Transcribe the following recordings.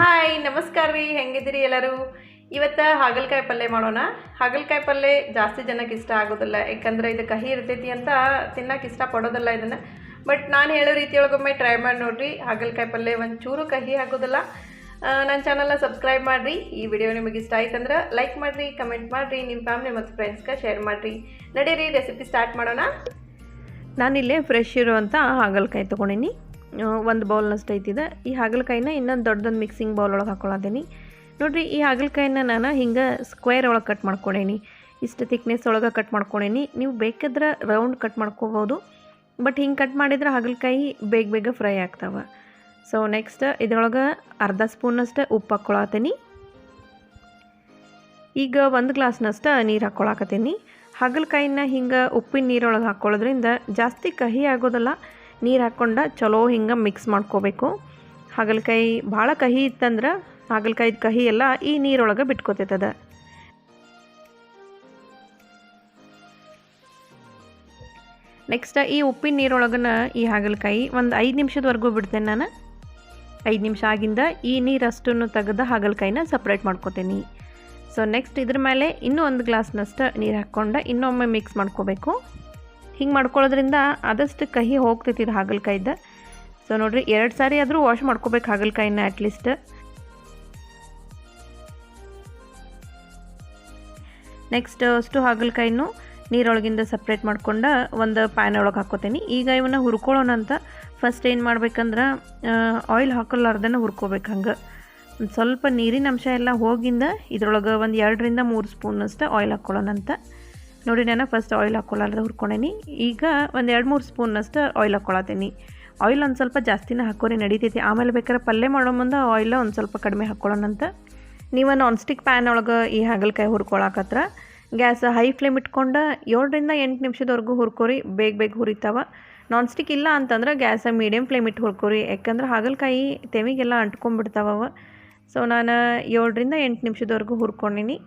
Hi ನಮಸ್ಕಾರ ರೀ, ಹೆಂಗಿದ್ದೀರಿ ಎಲ್ಲರೂ? ಇವತ್ತು ಹಾಗಲಕಾಯಿ ಪಲ್ಯ ಮಾಡೋಣ. ಹಾಗಲಕಾಯಿ ಪಲ್ಯ ಜಾಸ್ತಿ ಜನಕ್ಕೆ ಇಷ್ಟ ಆಗೋದಿಲ್ಲ, ಯಾಕಂದರೆ ಇದು ಕಹಿ ಇರ್ತೈತಿ ಅಂತ ತಿನ್ನಕ್ಕೆ ಇಷ್ಟಪಡೋದಿಲ್ಲ ಇದನ್ನು. ಬಟ್ ನಾನು ಹೇಳೋ ರೀತಿಯೊಳಗೊಮ್ಮೆ ಟ್ರೈ ಮಾಡಿ ನೋಡಿರಿ. ಹಾಗಲಕಾಯಿ ಪಲ್ಯ ಒಂಚೂರು ಕಹಿ ಆಗೋದಿಲ್ಲ. ನನ್ನ ಚಾನಲ್ನ ಸಬ್ಸ್ಕ್ರೈಬ್ ಮಾಡಿರಿ. ಈ ವಿಡಿಯೋ ನಿಮಗೆ ಇಷ್ಟ ಆಯ್ತಂದ್ರೆ ಲೈಕ್ ಮಾಡಿರಿ, ಕಮೆಂಟ್ ಮಾಡಿರಿ, ನಿಮ್ಮ ಫ್ಯಾಮಿಲಿ ಮತ್ತು ಫ್ರೆಂಡ್ಸ್ಗೆ ಶೇರ್ ಮಾಡಿರಿ. ನಡೀರಿ ರೆಸಿಪಿ ಸ್ಟಾರ್ಟ್ ಮಾಡೋಣ. ನಾನಿಲ್ಲೇ ಫ್ರೆಶ್ ಇರುವಂಥ ಹಾಗಲಕಾಯಿ ತೊಗೊಂಡಿನಿ. ಒಂದು ಬೌಲ್ನಷ್ಟು ಐತಿದೆ. ಈ ಹಾಗಲಕಾಯಿನ ಇನ್ನೊಂದು ದೊಡ್ಡದೊಂದು ಮಿಕ್ಸಿಂಗ್ ಬೌಲ್ ಒಳಗೆ ಹಾಕ್ಕೊಳತೀನಿ. ನೋಡಿರಿ, ಈ ಹಾಗಲಕಾಯಿನ ನಾನು ಹಿಂಗೆ ಸ್ಕ್ವೇರ್ ಒಳಗೆ ಕಟ್ ಮಾಡ್ಕೊಂಡೇನಿ. ಇಷ್ಟು ಥಿಕ್ನೆಸ್ ಒಳಗೆ ಕಟ್ ಮಾಡ್ಕೊಂಡೇನಿ. ನೀವು ಬೇಕಾದ್ರೆ ರೌಂಡ್ ಕಟ್ ಮಾಡ್ಕೋಬೋದು, ಬಟ್ ಹಿಂಗೆ ಕಟ್ ಮಾಡಿದ್ರೆ ಹಾಗಲಕಾಯಿ ಬೇಗ ಫ್ರೈ ಆಗ್ತಾವೆ. ಸೊ ನೆಕ್ಸ್ಟ್ ಇದರೊಳಗೆ ಅರ್ಧ ಸ್ಪೂನಷ್ಟು ಉಪ್ಪು ಹಾಕ್ಕೊಳತ್ತೀನಿ. ಈಗ 1 ಗ್ಲಾಸ್ನಷ್ಟು ನೀರು ಹಾಕ್ಕೊಳಕತ್ತೀನಿ. ಹಾಗಲಕಾಯಿನ ಹಿಂಗೆ ಉಪ್ಪಿನ ನೀರೊಳಗೆ ಹಾಕ್ಕೊಳ್ಳೋದ್ರಿಂದ ಜಾಸ್ತಿ ಕಹಿ ಆಗೋದಿಲ್ಲ. ನೀರು ಹಾಕ್ಕೊಂಡು ಚಲೋ ಹಿಂಗೆ ಮಿಕ್ಸ್ ಮಾಡ್ಕೋಬೇಕು. ಹಾಗಲಕಾಯಿ ಭಾಳ ಕಹಿ ಇತ್ತಂದ್ರೆ ಹಾಗಲಕಾಯಿದ ಕಹಿ ಎಲ್ಲ ಈ ನೀರೊಳಗೆ ಬಿಟ್ಕೋತೈತದ. ನೆಕ್ಸ್ಟ್ ಈ ಉಪ್ಪಿನ ನೀರೊಳಗನ ಈ ಹಾಗಲಕಾಯಿ ಒಂದು 5 ನಿಮಿಷದವರೆಗೂ ಬಿಡ್ತೇನೆ ನಾನು. 5 ನಿಮಿಷ ಆಗಿಂದ ಈ ನೀರಷ್ಟನ್ನು ತೆಗೆದು ಹಾಗಲಕಾಯಿನ ಸಪ್ರೇಟ್ ಮಾಡ್ಕೋತೀನಿ. ಸೊ ನೆಕ್ಸ್ಟ್ ಇದ್ರ ಮೇಲೆ ಇನ್ನೂ 1 ಗ್ಲಾಸ್ನಷ್ಟು ನೀರು ಹಾಕ್ಕೊಂಡು ಇನ್ನೊಮ್ಮೆ ಮಿಕ್ಸ್ ಮಾಡ್ಕೋಬೇಕು. ಹಿಂಗೆ ಮಾಡ್ಕೊಳ್ಳೋದ್ರಿಂದ ಆದಷ್ಟು ಕಹಿ ಹೋಗ್ತೈತಿ ಇದು ಹಾಗಲಕಾಯಿದ. ಸೊ ನೋಡಿರಿ, 2 ಸಾರಿ ಆದರೂ ವಾಶ್ ಮಾಡ್ಕೋಬೇಕು ಹಾಗಲಕಾಯಿನ ಅಟ್ಲೀಸ್ಟ್. ನೆಕ್ಸ್ಟ್ ಅಷ್ಟು ಹಾಗಲಕಾಯಿನೂ ನೀರೊಳಗಿಂದ ಸಪ್ರೇಟ್ ಮಾಡ್ಕೊಂಡು ಒಂದು ಪ್ಯಾನ್ ಒಳಗೆ ಹಾಕ್ಕೋತೀನಿ. ಈಗ ಇವನ್ನ ಹುರ್ಕೊಳ್ಳೋಣ ಅಂತ ಫಸ್ಟ್ ಏನು ಮಾಡ್ಬೇಕಂದ್ರೆ ಆಯಿಲ್ ಹಾಕೋಲಾರ್ದನ್ನ ಹುರ್ಕೋಬೇಕು. ಹಂಗೆ ಒಂದು ಸ್ವಲ್ಪ ನೀರಿನ ಅಂಶ ಎಲ್ಲ ಹೋಗಿಂದ ಇದ್ರೊಳಗೆ ಒಂದು 2 ರಿಂದ 3 ಸ್ಪೂನಷ್ಟು ಆಯಿಲ್ ಹಾಕ್ಕೊಳ್ಳೋಣ ಅಂತ. ನೋಡಿ, ನಾನು ಫಸ್ಟ್ ಆಯಿಲ್ ಹಾಕ್ಕೊಳ್ಳಾರ್ದ ಹುರ್ಕೊಂಡೇನಿ. ಈಗ ಒಂದು 2-3 ಸ್ಪೂನಷ್ಟು ಆಯಿಲ್ ಹಾಕ್ಕೊಳತ್ತೀನಿ. ಆಯಿಲ್ ಒಂದು ಸ್ವಲ್ಪ ಜಾಸ್ತಿನೇ ಹಾಕೋರಿ ನಡೀತೈತಿ. ಆಮೇಲೆ ಬೇಕಾದ್ರೆ ಪಲ್ಯ ಮಾಡೋ ಮುಂದೆ ಆಯಿಲ್ ಒಂದು ಸ್ವಲ್ಪ ಕಡಿಮೆ ಹಾಕ್ಕೊಳ್ಳೋಣಂತ. ನೀವು ನಾನ್ ಸ್ಟಿಕ್ ಪ್ಯಾನ್ ಒಳಗೆ ಈ ಹಾಗಲಕಾಯಿ ಹುರ್ಕೊಳಕತ್ರ ಗ್ಯಾಸ್ ಹೈ ಫ್ಲೇಮ್ ಇಟ್ಕೊಂಡು 7 ರಿಂದ 8 ನಿಮಿಷದವರೆಗೂ ಹುರ್ಕೋರಿ. ಬೇಗ ಹುರಿತಾವ. ನಾನ್ ಸ್ಟಿಕ್ ಇಲ್ಲ ಅಂತಂದ್ರೆ ಗ್ಯಾಸ ಮೀಡಿಯಮ್ ಫ್ಲೇಮ್ ಇಟ್ಟು ಹುರ್ಕೋರಿ, ಯಾಕಂದ್ರೆ ಹಾಗಲಕಾಯಿ ತೆಮಿಗೆಲ್ಲ ಅಂಟ್ಕೊಂಡ್ಬಿಡ್ತಾವ. ಸೊ ನಾನು 7 ರಿಂದ 8 ನಿಮಿಷದವರೆಗೂ ಹುರ್ಕೊಂಡಿನಿ.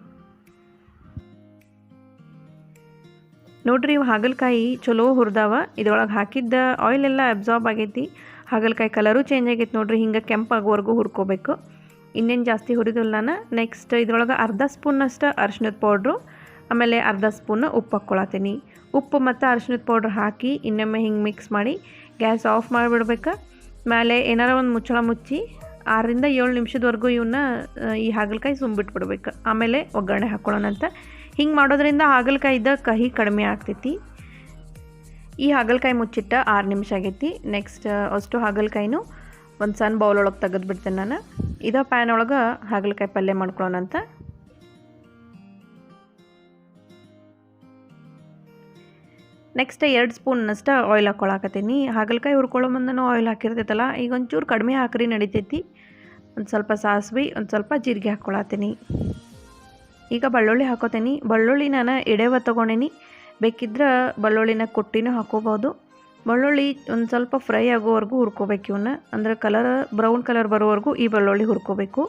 ನೋಡ್ರಿ, ಇವು ಹಾಗಲಕಾಯಿ ಚಲೋ ಹುರಿದಾವ. ಇದ್ರೊಳಗೆ ಹಾಕಿದ್ದ ಆಯಿಲ್ ಎಲ್ಲ ಅಬ್ಸಾರ್ಬ್ ಆಗೈತಿ. ಹಾಗಲಕಾಯಿ ಕಲರು ಚೇಂಜ್ ಆಗೈತಿ. ನೋಡ್ರಿ, ಹಿಂಗೆ ಕೆಂಪಾಗೋವರೆಗೂ ಹುರ್ಕೋಬೇಕು. ಇನ್ನೇನು ಜಾಸ್ತಿ ಹುರಿದಿಲ್ಲ ನಾನು. ನೆಕ್ಸ್ಟ್ ಇದ್ರೊಳಗೆ ಅರ್ಧ ಸ್ಪೂನಷ್ಟು ಅರಿಶಿಣದ ಪೌಡ್ರು, ಆಮೇಲೆ ಅರ್ಧ ಸ್ಪೂನ್ ಉಪ್ಪು ಹಾಕ್ಕೊಳತ್ತೀನಿ. ಉಪ್ಪು ಮತ್ತು ಅರಿಶಿಣದ ಪೌಡ್ರ್ ಹಾಕಿ ಇನ್ನೊಮ್ಮೆ ಹಿಂಗೆ ಮಿಕ್ಸ್ ಮಾಡಿ ಗ್ಯಾಸ್ ಆಫ್ ಮಾಡಿಬಿಡ್ಬೇಕು. ಮೇಲೆ ಏನಾರ ಒಂದು ಮುಚ್ಚಳ ಮುಚ್ಚಿ 6 ರಿಂದ 7 ನಿಮಿಷದವರೆಗೂ ಇವನ್ನ ಈ ಹಾಗಲಕಾಯಿ ಸುಂಬಿಟ್ಬಿಡ್ಬೇಕು. ಆಮೇಲೆ ಒಗ್ಗರಣೆ ಹಾಕ್ಕೊಳ್ಳೋಣ ಅಂತ. ಹಿಂಗೆ ಮಾಡೋದ್ರಿಂದ ಹಾಗಲಕಾಯಿದ ಕಹಿ ಕಡಿಮೆ ಆಗ್ತೈತಿ. ಈ ಹಾಗಲಕಾಯಿ ಮುಚ್ಚಿಟ್ಟು 6 ನಿಮಿಷ ಆಗೈತಿ. ನೆಕ್ಸ್ಟ್ ಅಷ್ಟು ಹಾಗಲಕಾಯಿನೂ ಒಂದು ಸಣ್ಣ ಬೌಲ್ ಒಳಗೆ ತೆಗೆದುಬಿಡ್ತೇನೆ ನಾನು. ಇದೇ ಪ್ಯಾನ್ ಒಳಗೆ ಹಾಗಲಕಾಯಿ ಪಲ್ಯ ಮಾಡ್ಕೊಳ್ಳೋಣ ಅಂತ. ನೆಕ್ಸ್ಟ್ 2 ಸ್ಪೂನ್ನಷ್ಟು ಆಯಿಲ್ ಹಾಕ್ಕೊಳಕತ್ತೀನಿ. ಹಾಗಲಕಾಯಿ ಹುರ್ಕೊಳ್ಳೋ ಮುಂದೆನೂ ಆಯಿಲ್ ಹಾಕಿರ್ತೈತಲ್ಲ, ಈಗ ಒಂಚೂರು ಕಡಿಮೆ ಹಾಕ್ರಿ ನಡಿತೈತಿ. ಒಂದು ಸ್ವಲ್ಪ ಸಾಸಿವೆ, ಒಂದು ಸ್ವಲ್ಪ ಜೀರಿಗೆ ಹಾಕ್ಕೊಳತ್ತೀನಿ. ಈಗ ಬೆಳ್ಳುಳ್ಳಿ ಹಾಕೋತೀನಿ. ಬೆಳ್ಳುಳ್ಳಿ ನಾನು ಎಡೆವ ತೊಗೊಂಡೇನಿ. ಬೇಕಿದ್ರೆ ಬೆಳ್ಳುಳ್ಳಿನ ಕೊಟ್ಟಿನೂ ಹಾಕೋಬೋದು. ಬೆಳ್ಳುಳ್ಳಿ ಒಂದು ಸ್ವಲ್ಪ ಫ್ರೈ ಆಗೋವರೆಗೂ ಹುರ್ಕೋಬೇಕು. ಇವನ್ನ ಅಂದರೆ ಬ್ರೌನ್ ಕಲರ್ ಬರೋವರೆಗೂ ಈ ಬೆಳ್ಳುಳ್ಳಿ ಹುರ್ಕೋಬೇಕು.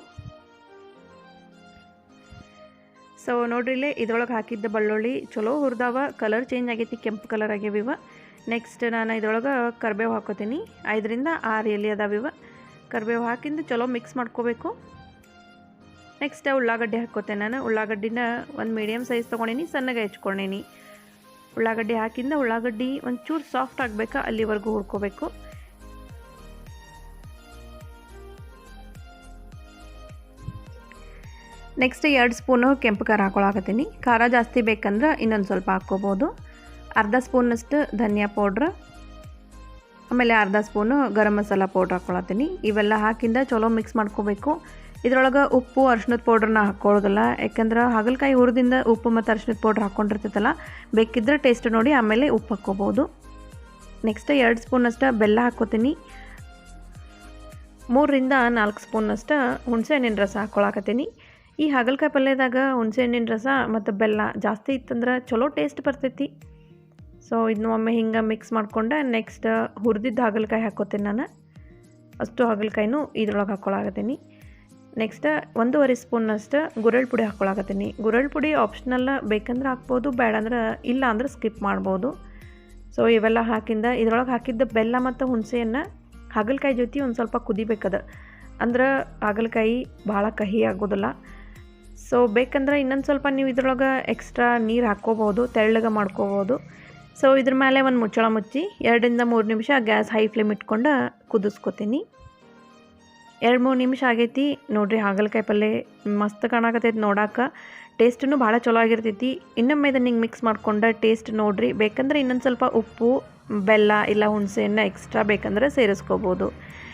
ಸೊ ನೋಡ್ರಿಲ್ಲೇ ಇದ್ರೊಳಗೆ ಹಾಕಿದ್ದ ಬೆಳ್ಳುಳ್ಳಿ ಚಲೋ ಹುರಿದಾವ. ಕಲರ್ ಚೇಂಜ್ ಆಗೈತಿ, ಕೆಂಪು ಕಲರ್ ಆಗ್ಯಾವಿವ. ನೆಕ್ಸ್ಟ್ ನಾನು ಇದ್ರೊಳಗೆ ಕರಿಬೇವು ಹಾಕೋತೀನಿ. 5 ರಿಂದ 6 ಎಲೆ ಅದಾವಿವ. ಕರಿಬೇವು ಹಾಕಿಂದು ಚಲೋ ಮಿಕ್ಸ್ ಮಾಡ್ಕೋಬೇಕು. ನೆಕ್ಸ್ಟ್ ಉಳ್ಳಾಗಡ್ಡಿ ಹಾಕ್ಕೋತೇನೆ ನಾನು. ಉಳ್ಳಾಗಡ್ಡಿನ ಒಂದು ಮೀಡಿಯಮ್ ಸೈಜ್ ತೊಗೊಂಡೇನಿ, ಸಣ್ಣಗೆ ಹೆಚ್ಕೊಂಡೇನಿ. ಉಳ್ಳಾಗಡ್ಡಿ ಹಾಕಿಂದ ಉಳ್ಳಾಗಡ್ಡಿ ಒಂಚೂರು ಸಾಫ್ಟ್ ಆಗಬೇಕಾ ಅಲ್ಲಿವರೆಗೂ ಹುರ್ಕೋಬೇಕು. ನೆಕ್ಸ್ಟ್ 2 ಸ್ಪೂನು ಕೆಂಪು ಖಾರ ಹಾಕ್ಕೊಳಕತ್ತೀನಿ. ಖಾರ ಜಾಸ್ತಿ ಬೇಕಂದ್ರೆ ಇನ್ನೊಂದು ಸ್ವಲ್ಪ ಹಾಕ್ಕೋಬೋದು. ಅರ್ಧ ಸ್ಪೂನಷ್ಟು ಧನಿಯಾ ಪೌಡ್ರ್, ಆಮೇಲೆ ಅರ್ಧ ಸ್ಪೂನು ಗರಂ ಮಸಾಲ ಪೌಡ್ರ್ ಹಾಕ್ಕೊಳತ್ತೀನಿ. ಇವೆಲ್ಲ ಹಾಕಿಂದ ಚಲೋ ಮಿಕ್ಸ್ ಮಾಡ್ಕೋಬೇಕು. ಇದ್ರೊಳಗೆ ಉಪ್ಪು ಅರಿಶಿಣದ ಪೌಡ್ರನ್ನ ಹಾಕ್ಕೊಳ್ಳೋದಿಲ್ಲ, ಯಾಕಂದ್ರೆ ಹಾಗಲಕಾಯಿ ಹುರಿದಿಂದ ಉಪ್ಪು ಮತ್ತು ಅರಿಶಿಣದ ಪೌಡ್ರ್ ಹಾಕ್ಕೊಂಡಿರ್ತೈತಲ್ಲ. ಬೇಕಿದ್ರೆ ಟೇಸ್ಟ್ ನೋಡಿ ಆಮೇಲೆ ಉಪ್ಪು ಹಾಕ್ಕೋಬೋದು. ನೆಕ್ಸ್ಟ್ 2 ಸ್ಪೂನಷ್ಟು ಬೆಲ್ಲ ಹಾಕ್ಕೋತೀನಿ. 3 ರಿಂದ 4 ಸ್ಪೂನಷ್ಟು ಹುಣಸೆ ಹಣ್ಣಿನ ರಸ ಹಾಕ್ಕೊಳಕತ್ತೀನಿ. ಈ ಹಾಗಲಕಾಯಿ ಪಲ್ಯದಾಗ ಹುಣಸೆ ಹಣ್ಣಿನ ರಸ ಮತ್ತು ಬೆಲ್ಲ ಜಾಸ್ತಿ ಇತ್ತಂದ್ರೆ ಚಲೋ ಟೇಸ್ಟ್ ಬರ್ತೈತಿ. ಸೊ ಇದನ್ನ ಒಮ್ಮೆ ಹಿಂಗೆ ಮಿಕ್ಸ್ ಮಾಡ್ಕೊಂಡು ನೆಕ್ಸ್ಟ್ ಹುರಿದಿದ್ದ ಹಾಗಲಕಾಯಿ ಹಾಕ್ಕೋತೀನಿ ನಾನು. ಅಷ್ಟು ಹಾಗಲಕಾಯಿನೂ ಇದ್ರೊಳಗೆ ಹಾಕ್ಕೊಳಕತ್ತೀನಿ. ನೆಕ್ಸ್ಟ್ 1.5 ಸ್ಪೂನಷ್ಟು ಗುರೆಳ್ ಪುಡಿ ಹಾಕ್ಕೊಳಕತ್ತೀನಿ. ಗುರೆಳ್ ಪುಡಿ ಆಪ್ಷನಲ್ಲ, ಬೇಕಂದ್ರೆ ಹಾಕ್ಬೋದು, ಬೇಡ ಅಂದ್ರೆ ಇಲ್ಲ ಅಂದ್ರೆ ಸ್ಕಿಪ್ ಮಾಡ್ಬೋದು. ಸೊ ಇವೆಲ್ಲ ಹಾಕಿಂದ ಇದ್ರೊಳಗೆ ಹಾಕಿದ್ದ ಬೆಲ್ಲ ಮತ್ತು ಹುಣಸೆಯನ್ನು ಹಾಗಲಕಾಯಿ ಜೊತೆ ಒಂದು ಸ್ವಲ್ಪ ಕುದಿಬೇಕದ. ಅಂದ್ರೆ ಹಾಗಲಕಾಯಿ ಭಾಳ ಕಹಿ ಆಗೋದಿಲ್ಲ. ಸೊ ಬೇಕಂದ್ರೆ ಇನ್ನೊಂದು ಸ್ವಲ್ಪ ನೀವು ಇದ್ರೊಳಗೆ ಎಕ್ಸ್ಟ್ರಾ ನೀರು ಹಾಕ್ಕೋಬೋದು, ತೆಳ್ಳಗೆ ಮಾಡ್ಕೋಬೋದು. ಸೊ ಇದ್ರ ಮೇಲೆ ಒಂದು ಮುಚ್ಚಳ ಮುಚ್ಚಿ 2-3 ನಿಮಿಷ ಗ್ಯಾಸ್ ಹೈ ಫ್ಲೇಮ್ ಇಟ್ಕೊಂಡು ಕುದಿಸ್ಕೊತೀನಿ. 2-3 ನಿಮಿಷ ಆಗೈತಿ ನೋಡಿರಿ. ಹಾಗಲಕಾಯಿ ಪಲ್ಯ ಮಸ್ತ್ ಕಾಣಕತ್ತೈತಿ, ನೋಡೋಕೆ ಟೇಸ್ಟೂ ಭಾಳ ಚಲೋ ಆಗಿರ್ತೈತಿ. ಇನ್ನೊಮ್ಮೆ ಇದನ್ನು ಹಿಂಗೆ ಮಿಕ್ಸ್ ಮಾಡ್ಕೊಂಡು ಟೇಸ್ಟ್ ನೋಡಿರಿ. ಬೇಕಂದ್ರೆ ಇನ್ನೊಂದು ಸ್ವಲ್ಪ ಉಪ್ಪು, ಬೆಲ್ಲ ಇಲ್ಲ ಹುಣಸೆಹಣ್ಣು ಎಕ್ಸ್ಟ್ರಾ ಬೇಕಂದ್ರೆ ಸೇರಿಸ್ಕೋಬೋದು.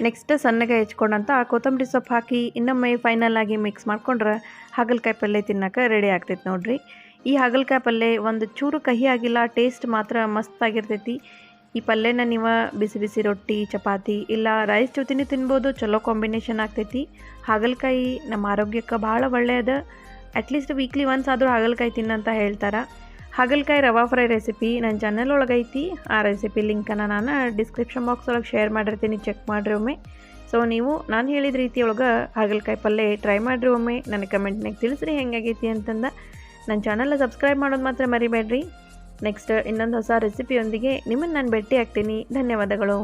ನೆಕ್ಸ್ಟ್ ಸಣ್ಣಗೆ ಹೆಚ್ಕೊಂಡಂತ ಕೊತ್ತಂಬರಿ ಸೊಪ್ಪು ಹಾಕಿ ಇನ್ನೊಮ್ಮೆ ಫೈನಲ್ ಆಗಿ ಮಿಕ್ಸ್ ಮಾಡ್ಕೊಂಡ್ರೆ ಹಾಗಲಕಾಯಿ ಪಲ್ಯ ತಿನ್ನೋಕೆ ರೆಡಿ ಆಗ್ತೈತಿ ನೋಡಿರಿ. ಈ ಹಾಗಲಕಾಯಿ ಪಲ್ಯ ಒಂದು ಚೂರು ಕಹಿ ಆಗಿಲ್ಲ, ಟೇಸ್ಟ್ ಮಾತ್ರ ಮಸ್ತ್ ಆಗಿರ್ತೈತಿ. ಈ ಪಲ್ಯನ ನೀವು ಬಿಸಿ ಬಿಸಿ ರೊಟ್ಟಿ, ಚಪಾತಿ ಇಲ್ಲ ರೈಸ್ ಜೊತೆನೂ ತಿನ್ಬೋದು, ಚಲೋ ಕಾಂಬಿನೇಷನ್ ಆಗ್ತೈತಿ. ಹಾಗಲಕಾಯಿ ನಮ್ಮ ಆರೋಗ್ಯಕ್ಕೆ ಭಾಳ ಒಳ್ಳೆಯದು. ಅಟ್ಲೀಸ್ಟ್ ವೀಕ್ಲಿ ಒನ್ಸ್ ಆದರೂ ಹಾಗಲಕಾಯಿ ತಿನ್ನಂತ ಹೇಳ್ತಾರೆ. ಹಾಗಲಕಾಯಿ ರವಾ ಫ್ರೈ ರೆಸಿಪಿ ನನ್ನ ಚಾನಲ್ ಒಳಗೈತಿ. ಆ ರೆಸಿಪಿ ಲಿಂಕನ್ನು ನಾನು ಡಿಸ್ಕ್ರಿಪ್ಷನ್ ಬಾಕ್ಸ್ ಒಳಗೆ ಶೇರ್ ಮಾಡಿರ್ತೀನಿ, ಚೆಕ್ ಮಾಡಿರಿ ಒಮ್ಮೆ. ಸೊ ನೀವು ನಾನು ಹೇಳಿದ ರೀತಿ ಒಳಗೆ ಹಾಗಲಕಾಯಿ ಪಲ್ಯ ಟ್ರೈ ಮಾಡಿರಿ ಒಮ್ಮೆ. ನನಗೆ ಕಮೆಂಟ್ನಾಗ ತಿಳಿಸ್ರಿ ಹೆಂಗಾಗೈತಿ ಅಂತಂದು. ನನ್ನ ಚಾನಲ್ನ ಸಬ್ಸ್ಕ್ರೈಬ್ ಮಾಡೋದು ಮಾತ್ರ ಮರಿಬೇಡ್ರಿ. ನೆಕ್ಸ್ಟ್ ಇನ್ನೊಂದು ಹೊಸ ರೆಸಿಪಿಯೊಂದಿಗೆ ನಿಮ್ಮನ್ನು ನಾನು ಭೇಟಿ ಆಗ್ತೀನಿ. ಧನ್ಯವಾದಗಳು.